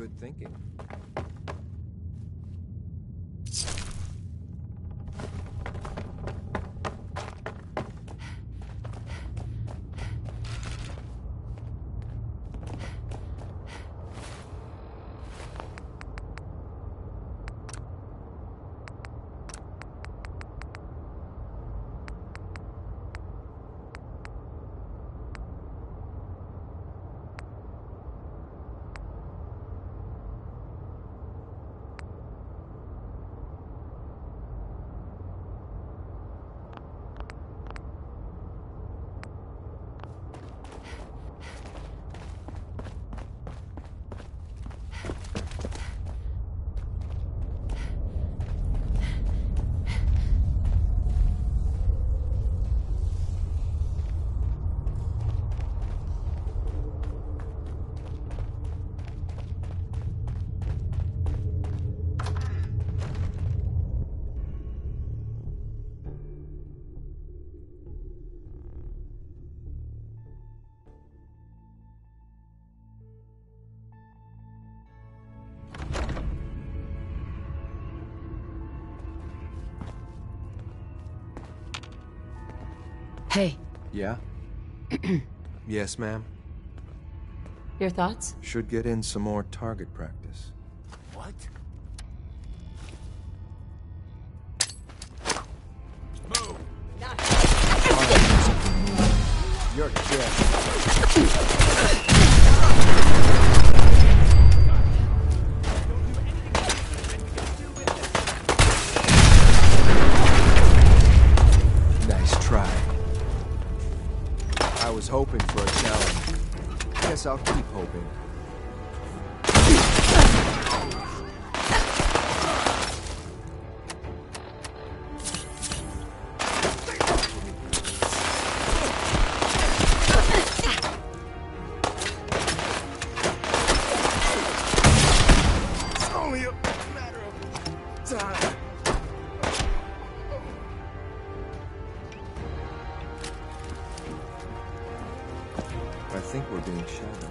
good thinking. Hey. Yeah? Yes, ma'am? Your thoughts? Should get in some more target practice. What? Move! You're dead. Nice try. I was hoping for a challenge. Guess I'll keep hoping. It's only a matter of time. I think we're being shadowed.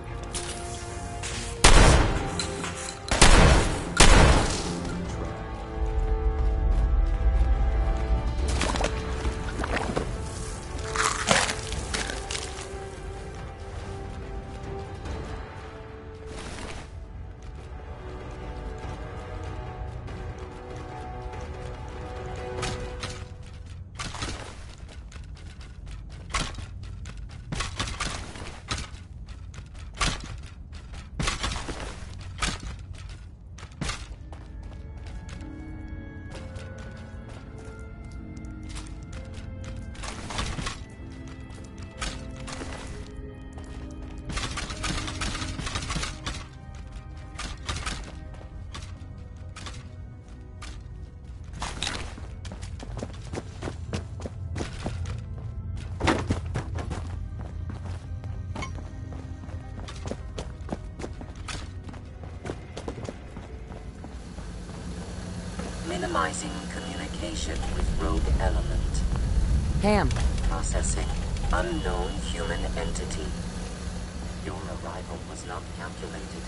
Minimizing communication with rogue element. Ham. Processing. Unknown human entity. Your arrival was not calculated.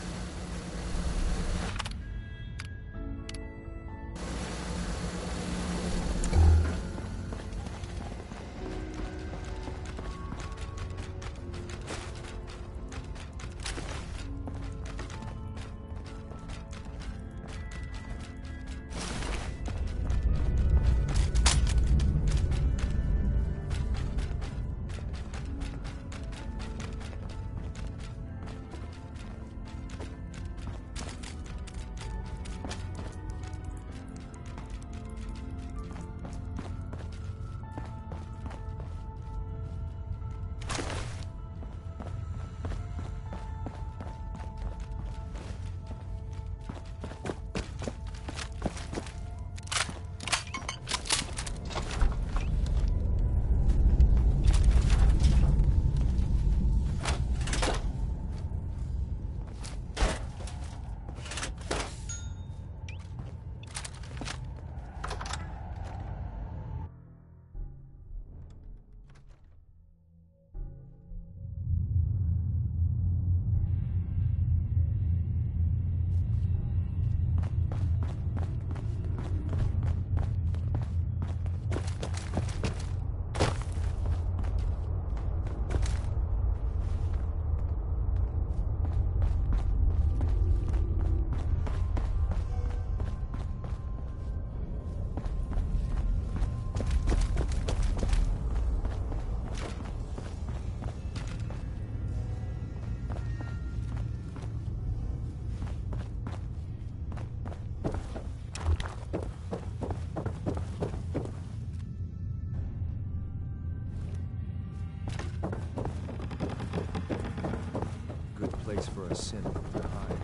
place for a sin to hide.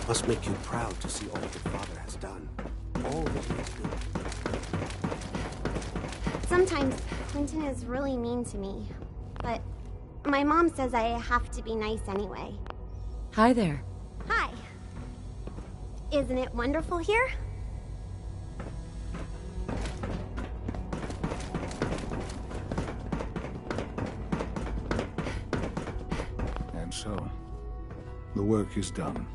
Must make you proud to see all your father has done. All that he has done. Sometimes Clinton is really mean to me, but my mom says I have to be nice anyway. Hi there. Hi. Isn't it wonderful here? And so, the work is done.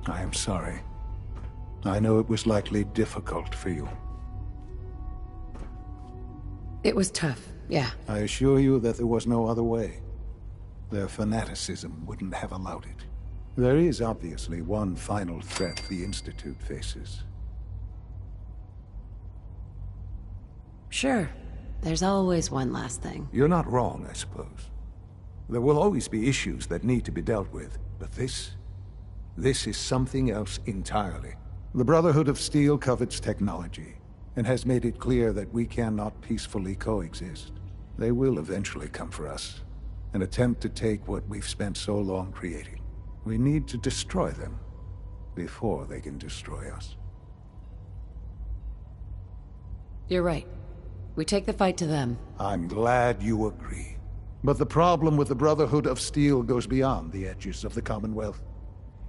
I am sorry. I know it was likely difficult for you. It was tough, yeah. I assure you that there was no other way. Their fanaticism wouldn't have allowed it. There is obviously one final threat the Institute faces. Sure. There's always one last thing. You're not wrong, I suppose. There will always be issues that need to be dealt with, but this is something else entirely. The Brotherhood of Steel covets technology, and has made it clear that we cannot peacefully coexist. They will eventually come for us, and attempt to take what we've spent so long creating. We need to destroy them, before they can destroy us. You're right. We take the fight to them. I'm glad you agree. But the problem with the Brotherhood of Steel goes beyond the edges of the Commonwealth.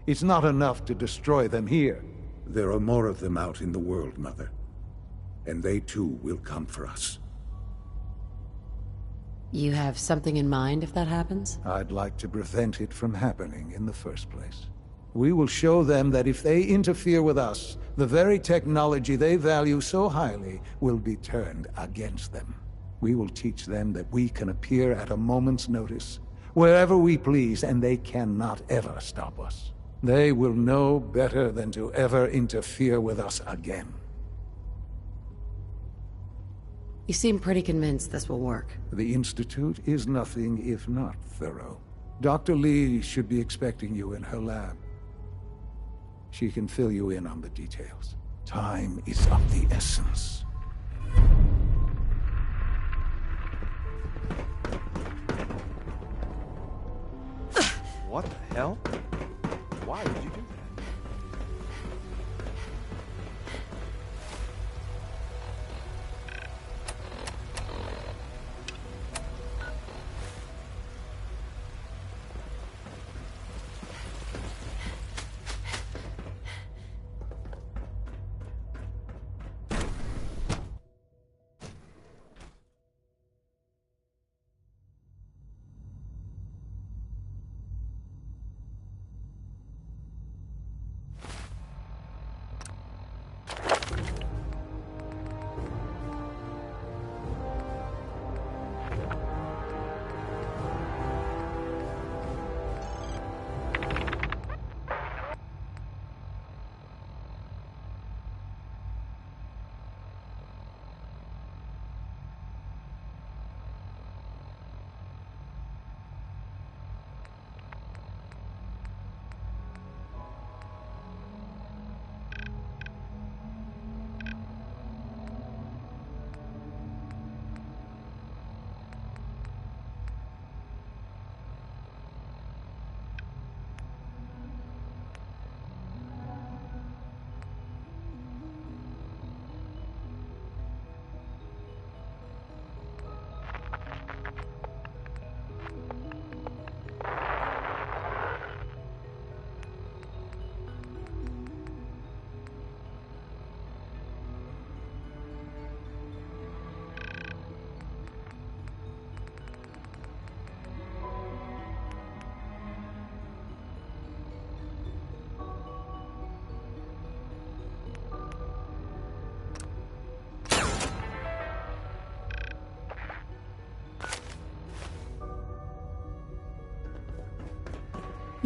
It's not enough to destroy them here. There are more of them out in the world, Mother. And they too will come for us. You have something in mind if that happens? I'd like to prevent it from happening in the first place. We will show them that if they interfere with us, the very technology they value so highly will be turned against them. We will teach them that we can appear at a moment's notice, wherever we please, and they cannot ever stop us. They will know better than to ever interfere with us again. You seem pretty convinced this will work. The Institute is nothing if not thorough. Dr. Lee should be expecting you in her lab. She can fill you in on the details. Time is of the essence. What the hell? Why would you do that?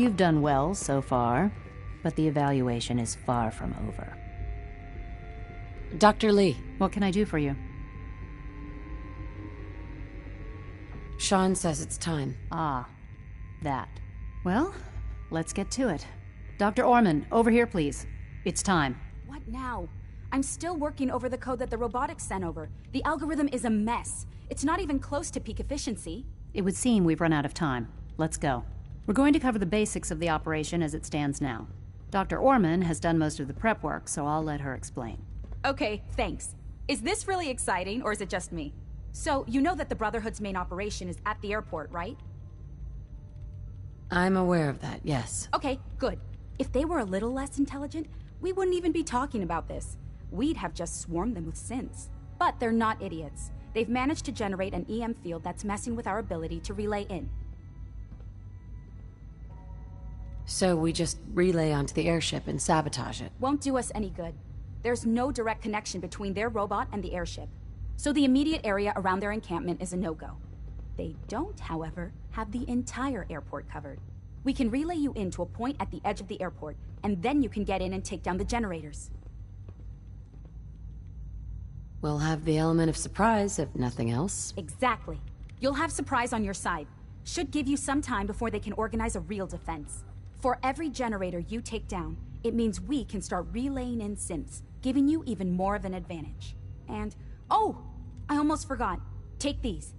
You've done well so far, but the evaluation is far from over. Dr. Lee, What can I do for you? Sean says it's time. Ah, that. Well, let's get to it. Dr. Orman, over here, please. It's time. What now? I'm still working over the code that the robotics sent over. The algorithm is a mess. It's not even close to peak efficiency. It would seem we've run out of time. Let's go. We're going to cover the basics of the operation as it stands now. Dr. Orman has done most of the prep work, so I'll let her explain. Okay, thanks. Is this really exciting, or is it just me? So, you know that the Brotherhood's main operation is at the airport, right? I'm aware of that, yes. Okay, good. If they were a little less intelligent, we wouldn't even be talking about this. We'd have just swarmed them with synths. But they're not idiots. They've managed to generate an EM field that's messing with our ability to relay in. So we just relay onto the airship and sabotage it. Won't do us any good. There's no direct connection between their robot and the airship. So the immediate area around their encampment is a no-go. They don't, however, have the entire airport covered. We can relay you in to a point at the edge of the airport, and then you can get in and take down the generators. We'll have the element of surprise, if nothing else. Exactly. You'll have surprise on your side. Should give you some time before they can organize a real defense. For every generator you take down, it means we can start relaying in synths, giving you even more of an advantage. And, oh! I almost forgot. Take these.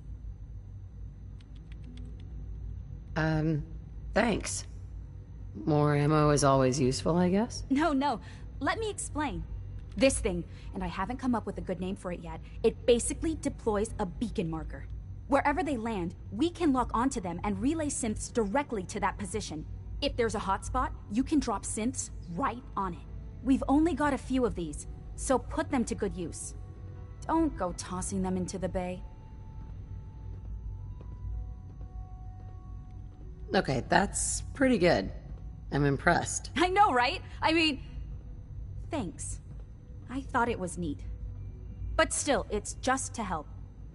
Thanks. More ammo is always useful, I guess? No. Let me explain. This thing, and I haven't come up with a good name for it yet, it basically deploys a beacon marker. Wherever they land, we can lock onto them and relay synths directly to that position. If there's a hotspot, you can drop synths right on it. We've only got a few of these, so put them to good use. Don't go tossing them into the bay. Okay, that's pretty good. I'm impressed. I know, right? I mean, thanks. I thought it was neat. But still, it's just to help.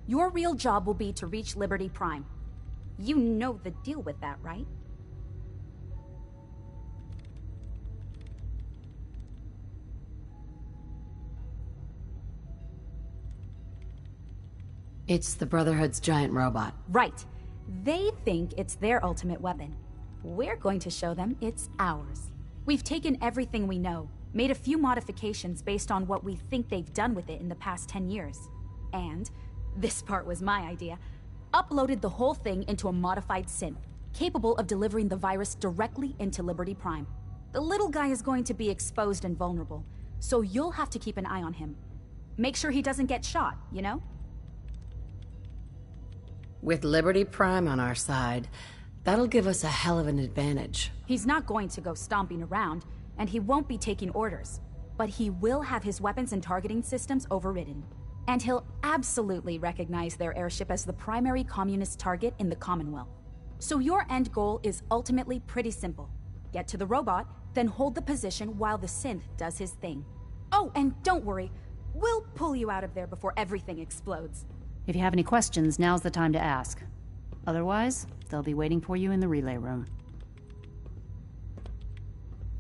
Your real job will be to reach Liberty Prime. You know the deal with that, right? It's the Brotherhood's giant robot. Right. They think it's their ultimate weapon. We're going to show them it's ours. We've taken everything we know, made a few modifications based on what we think they've done with it in the past 10 years. And, this part was my idea, uploaded the whole thing into a modified synth, capable of delivering the virus directly into Liberty Prime. The little guy is going to be exposed and vulnerable, so you'll have to keep an eye on him. Make sure he doesn't get shot, you know? With Liberty Prime on our side, that'll give us a hell of an advantage. He's not going to go stomping around, and he won't be taking orders. But he will have his weapons and targeting systems overridden. And he'll absolutely recognize their airship as the primary communist target in the Commonwealth. So your end goal is ultimately pretty simple. Get to the robot, then hold the position while the synth does his thing. Oh, and don't worry, we'll pull you out of there before everything explodes. If you have any questions, now's the time to ask. Otherwise, they'll be waiting for you in the relay room.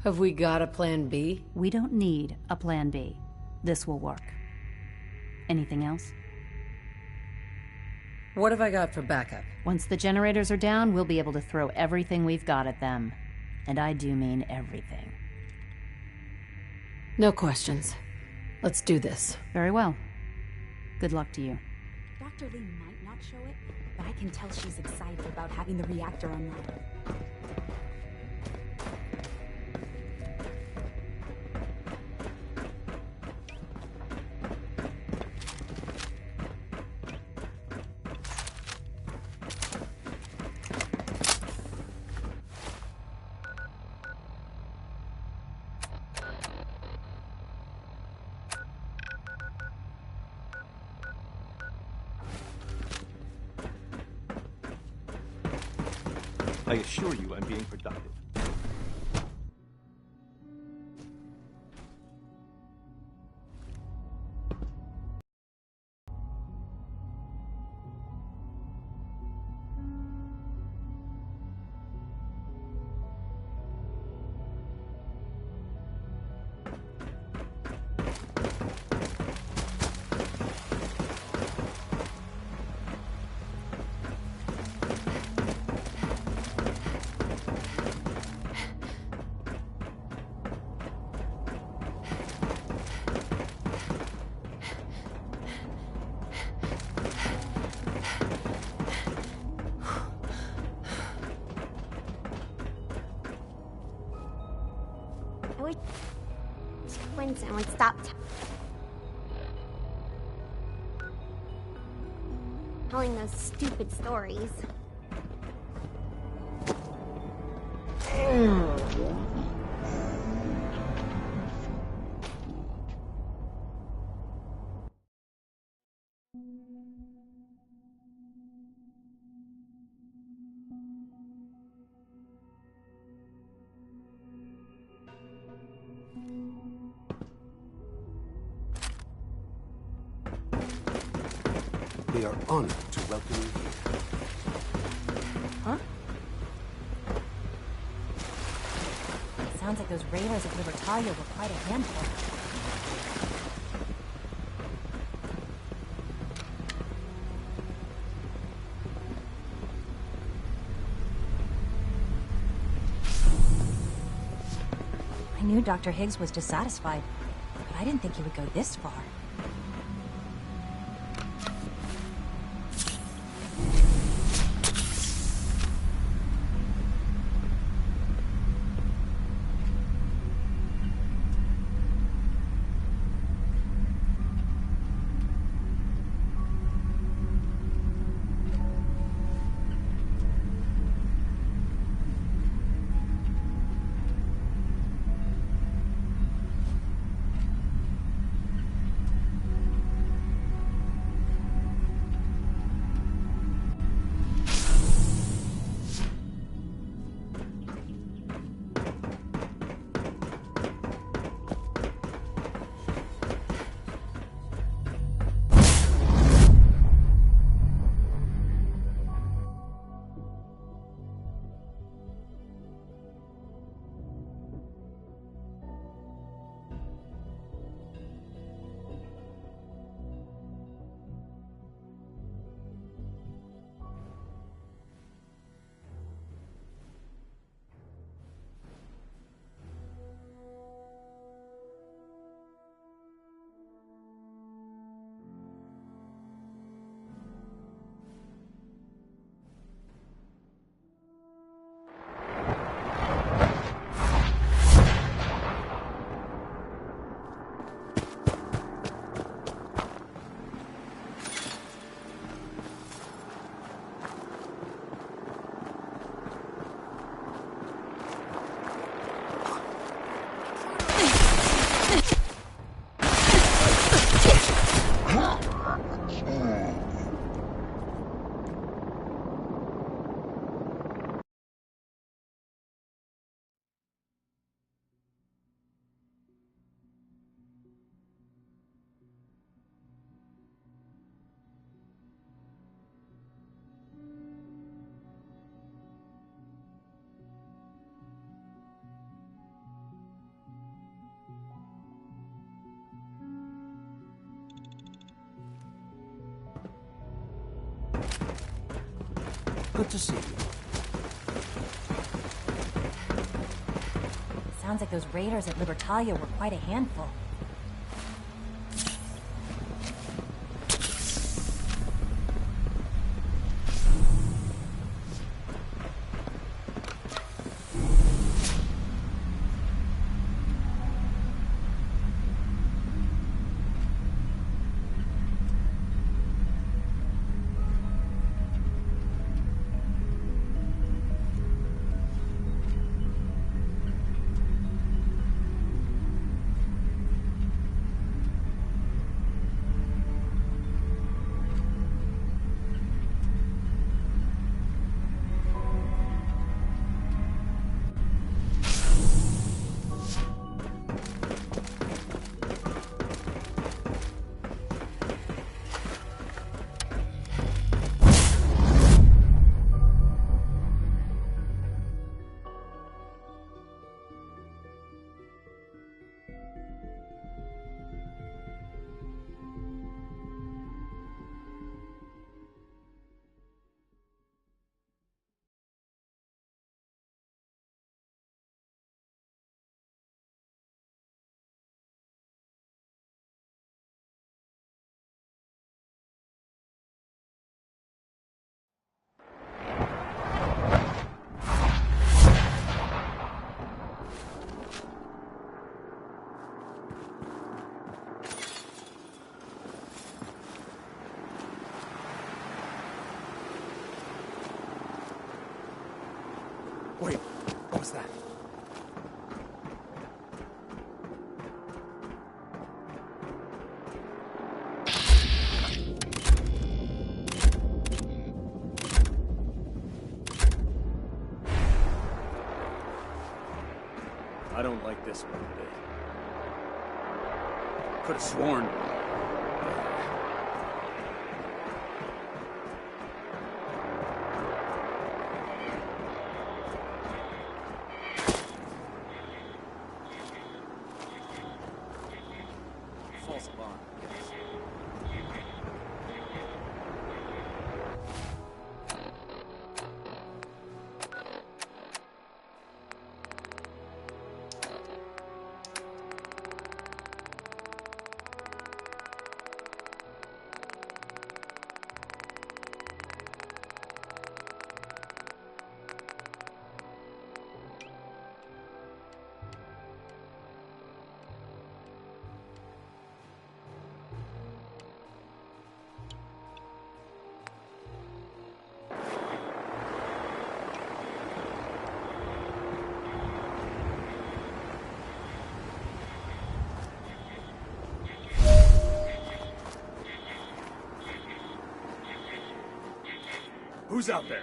Have we got a plan B? We don't need a plan B. This will work. Anything else? What have I got for backup? Once the generators are down, we'll be able to throw everything we've got at them. And I do mean everything. No questions. Let's do this. Very well. Good luck to you. Dr. Lee might not show it, but I can tell she's excited about having the reactor unlocked. I assure you I'm being productive. Quentin would stop telling those stupid stories. We are honored to welcome you here. Huh? Sounds like those raiders of Libertalia were quite a handful. I knew Dr. Higgs was dissatisfied, but I didn't think he would go this far. Good to see you. Sounds like those raiders at Libertalia were quite a handful. this one bit. Could have sworn. False alarm. Who's out there?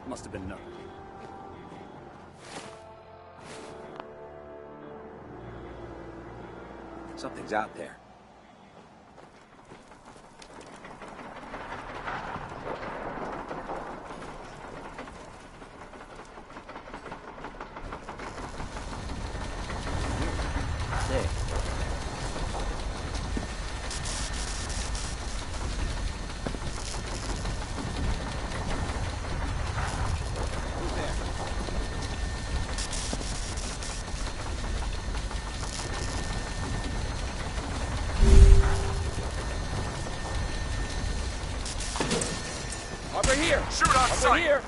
Must have been nothing. Something's out there. Over here! Shoot on sight! Here!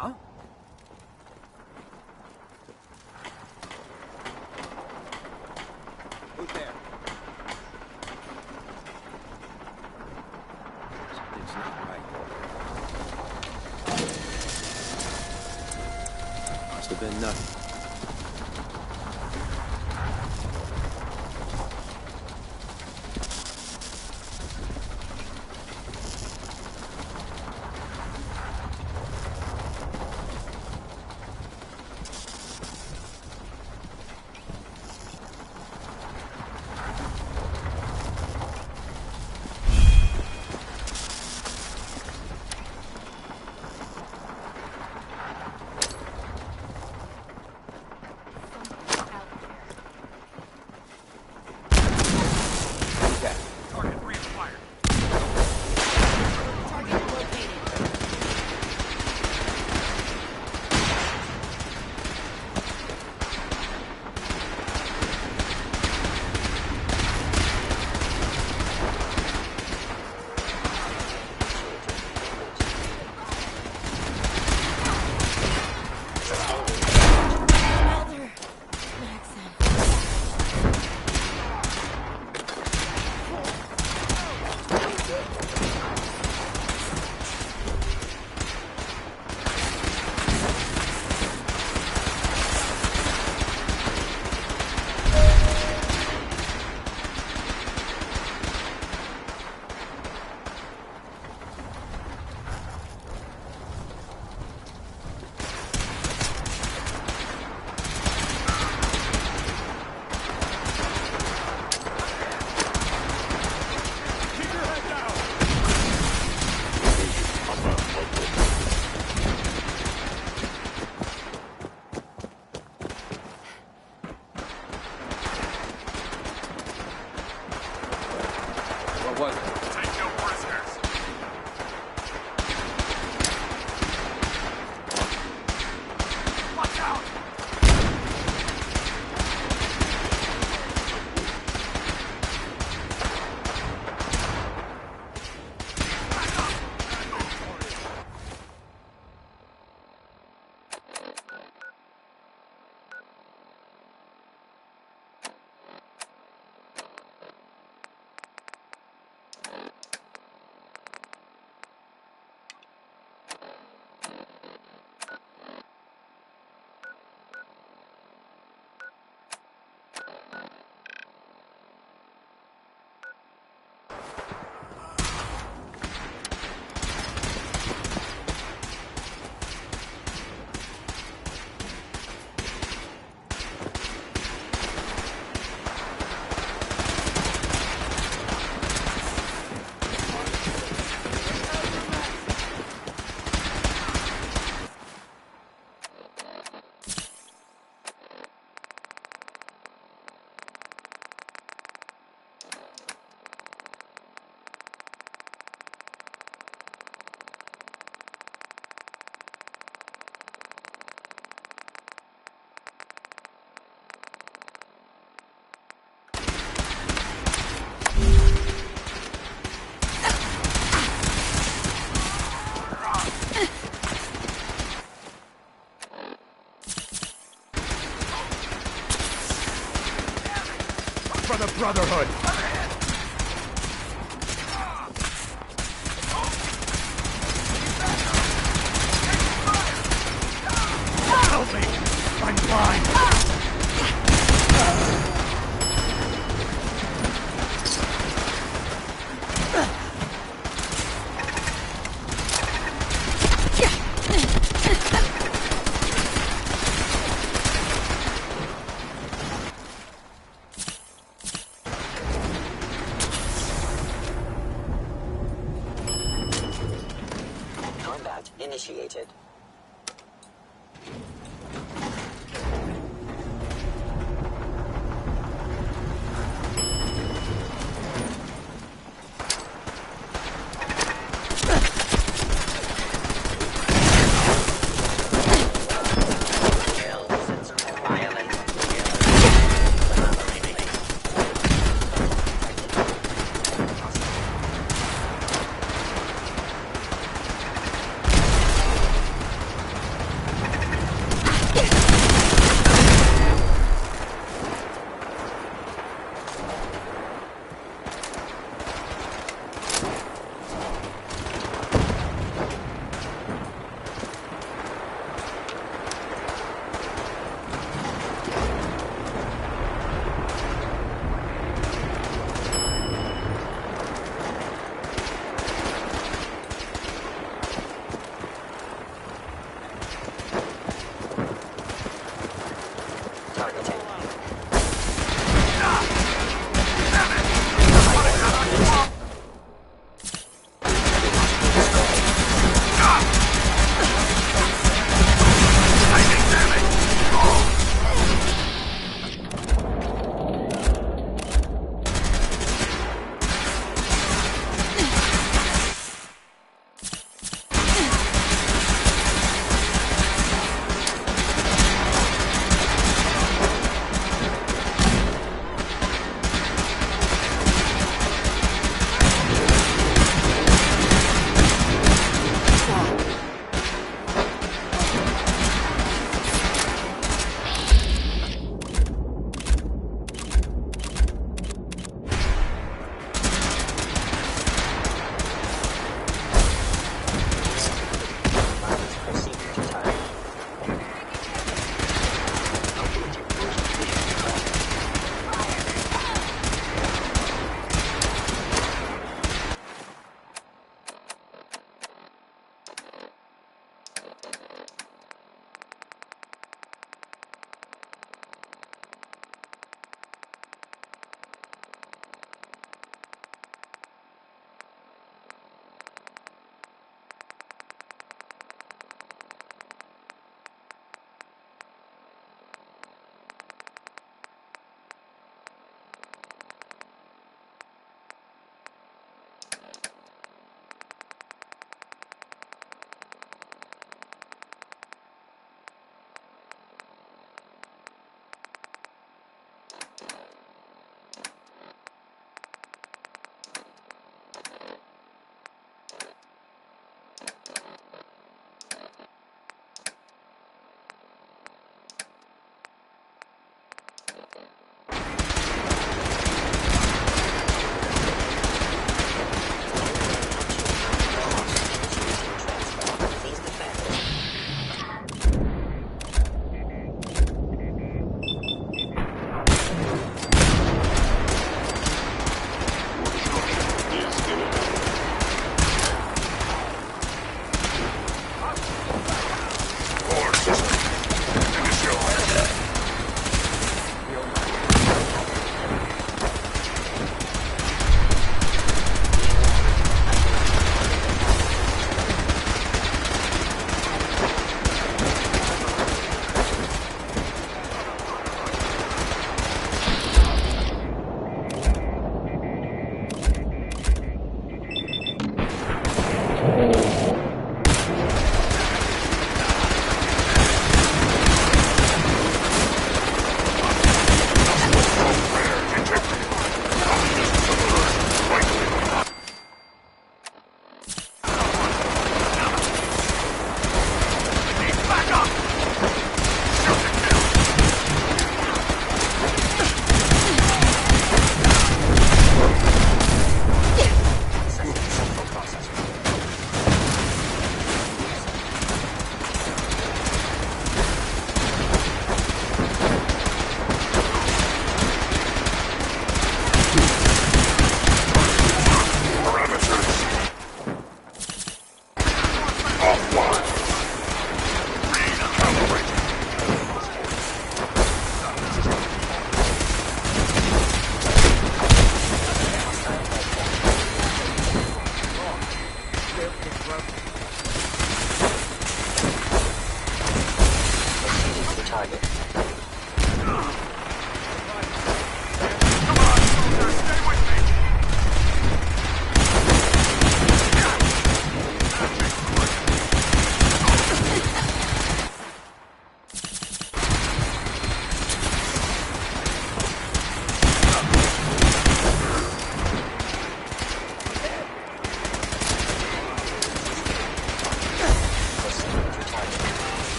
Huh? Who's there? Something's not right. Must have been nothing. Brotherhood! Help me! I'm blind! Combat initiated.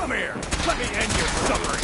Come here! Let me end your suffering!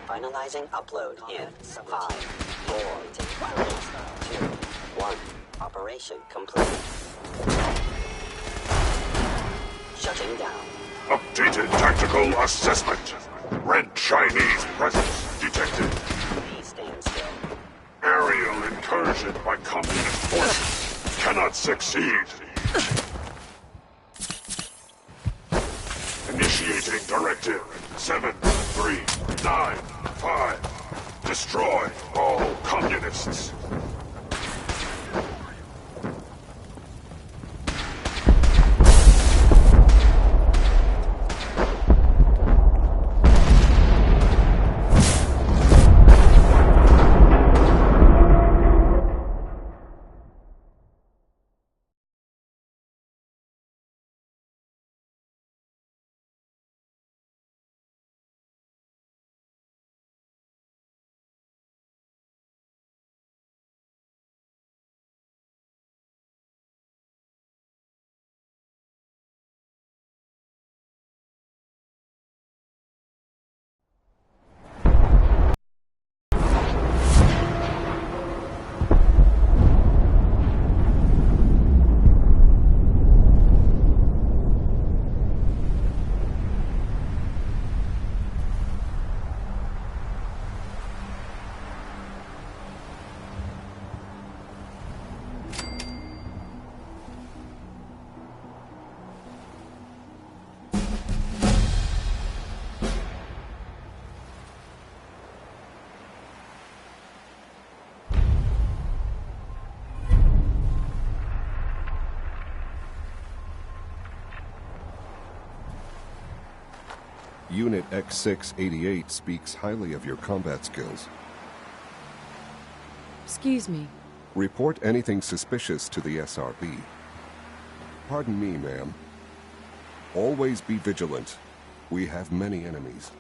Finalizing upload in 5, 4, 3, 2, 1. Operation complete. Shutting down. Updated tactical assessment. Red Chinese presence detected. Stand still. Aerial incursion by communist forces cannot succeed. Initiating directive 7395. Destroy all communists. Unit X688 speaks highly of your combat skills. Excuse me. Report anything suspicious to the SRB. Pardon me, ma'am. Always be vigilant. We have many enemies.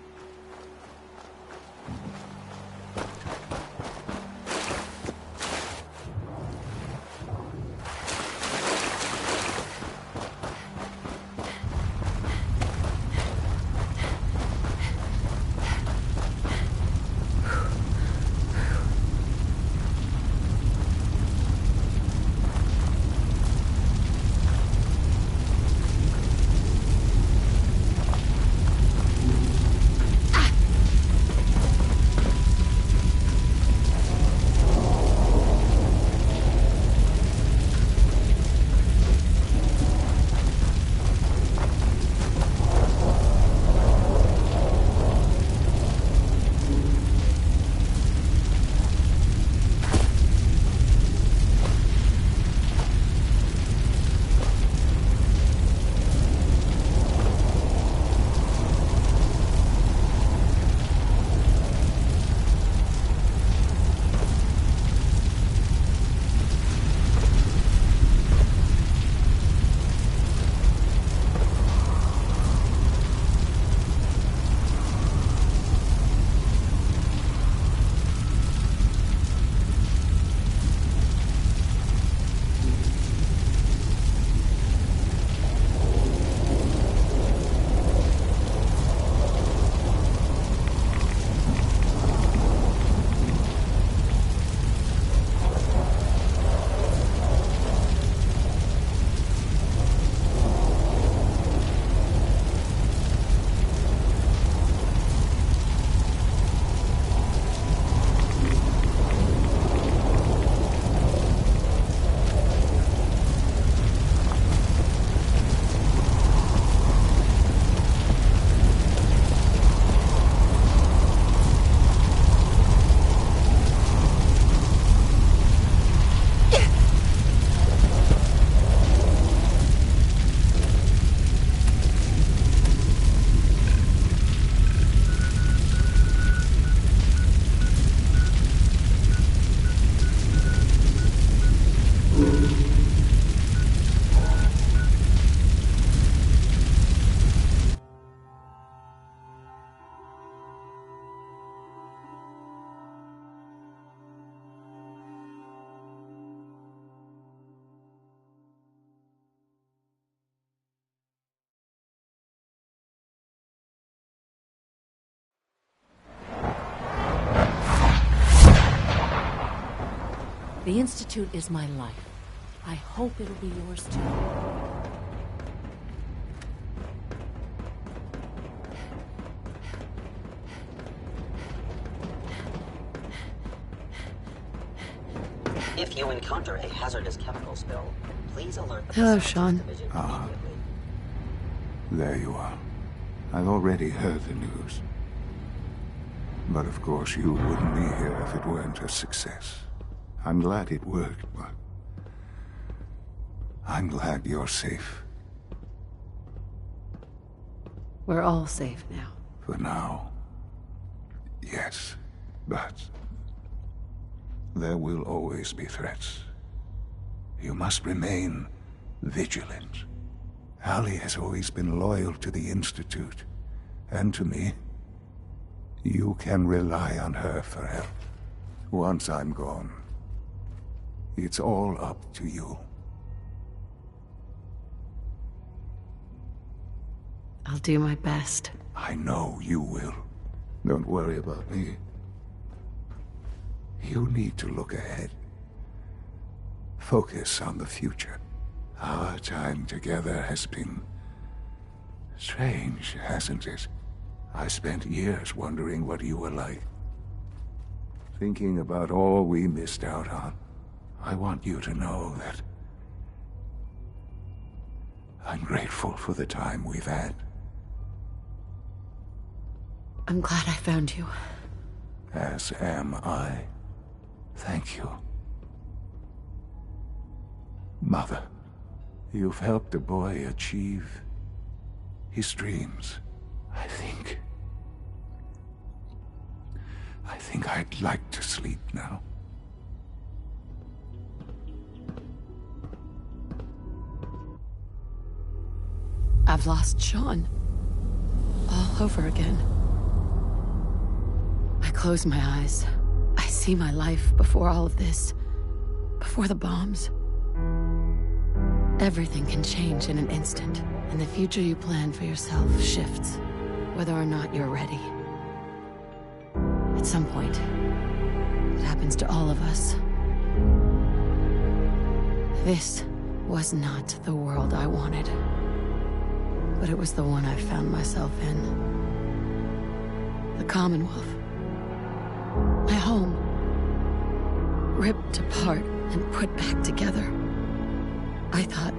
The Institute is my life. I hope it'll be yours too. If you encounter a hazardous chemical spill, please alert the Hello, facilities Sean. division Ah. immediately. There you are. I've already heard the news. But of course you wouldn't be here if it weren't a success. I'm glad it worked, but I'm glad you're safe. We're all safe now. For now. Yes, but there will always be threats. You must remain vigilant. Allie has always been loyal to the Institute, and to me. You can rely on her for help. Once I'm gone, it's all up to you. I'll do my best. I know you will. Don't worry about me. You need to look ahead. Focus on the future. Our time together has been strange, hasn't it? I spent years wondering what you were like. Thinking about all we missed out on. I want you to know that I'm grateful for the time we've had. I'm glad I found you. As am I. Thank you. Mother, you've helped a boy achieve his dreams. I think I'd like to sleep now. I've lost Sean. All over again. I close my eyes. I see my life before all of this. Before the bombs. Everything can change in an instant, and the future you plan for yourself shifts, whether or not you're ready. At some point, it happens to all of us. This was not the world I wanted, but it was the one I found myself in. The Commonwealth. My home. Ripped apart and put back together. I thought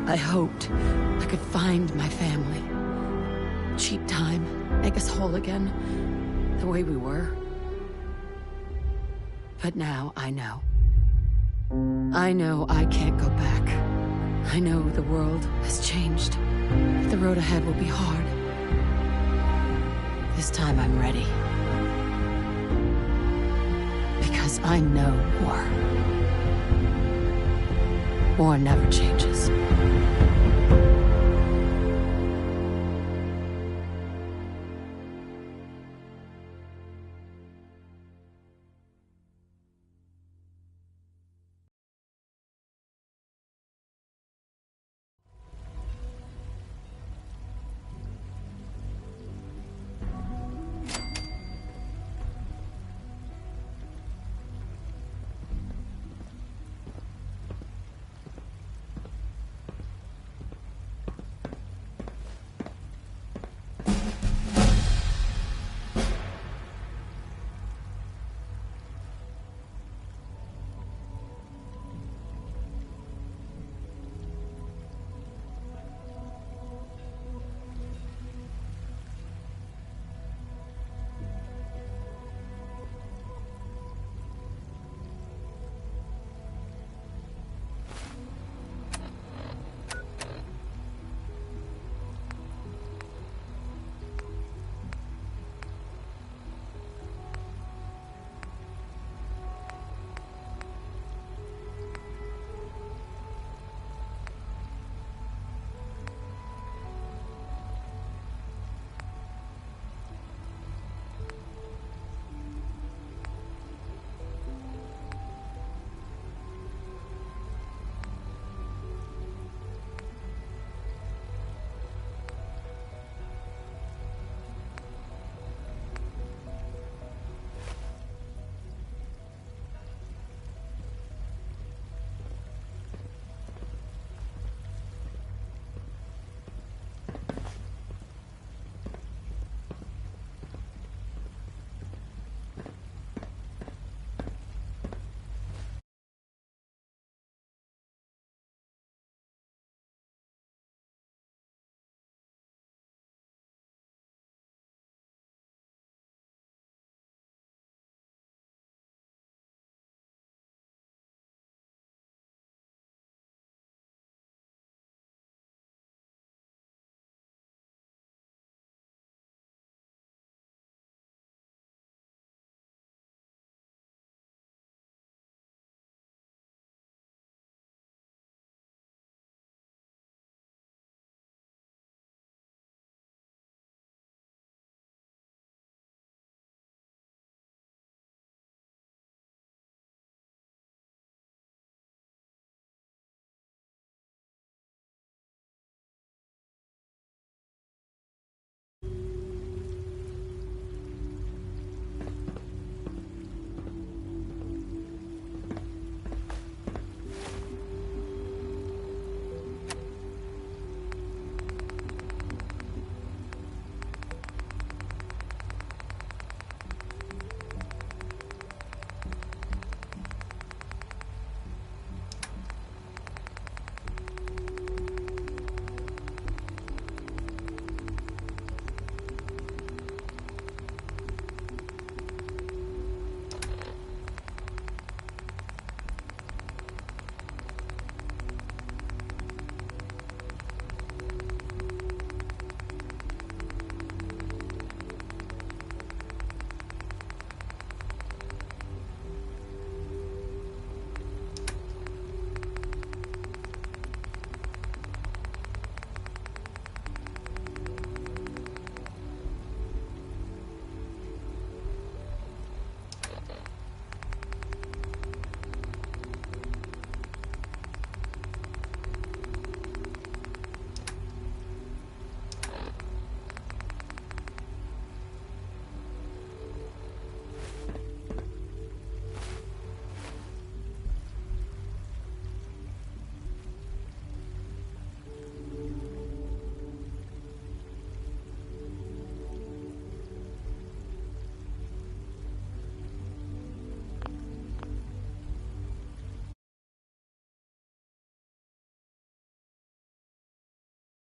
I hoped I could find my family. Cheat time, make us whole again, the way we were. But now I know. I know I can't go back. I know the world has changed. The road ahead will be hard. This time I'm ready. Because I know war. War never changes.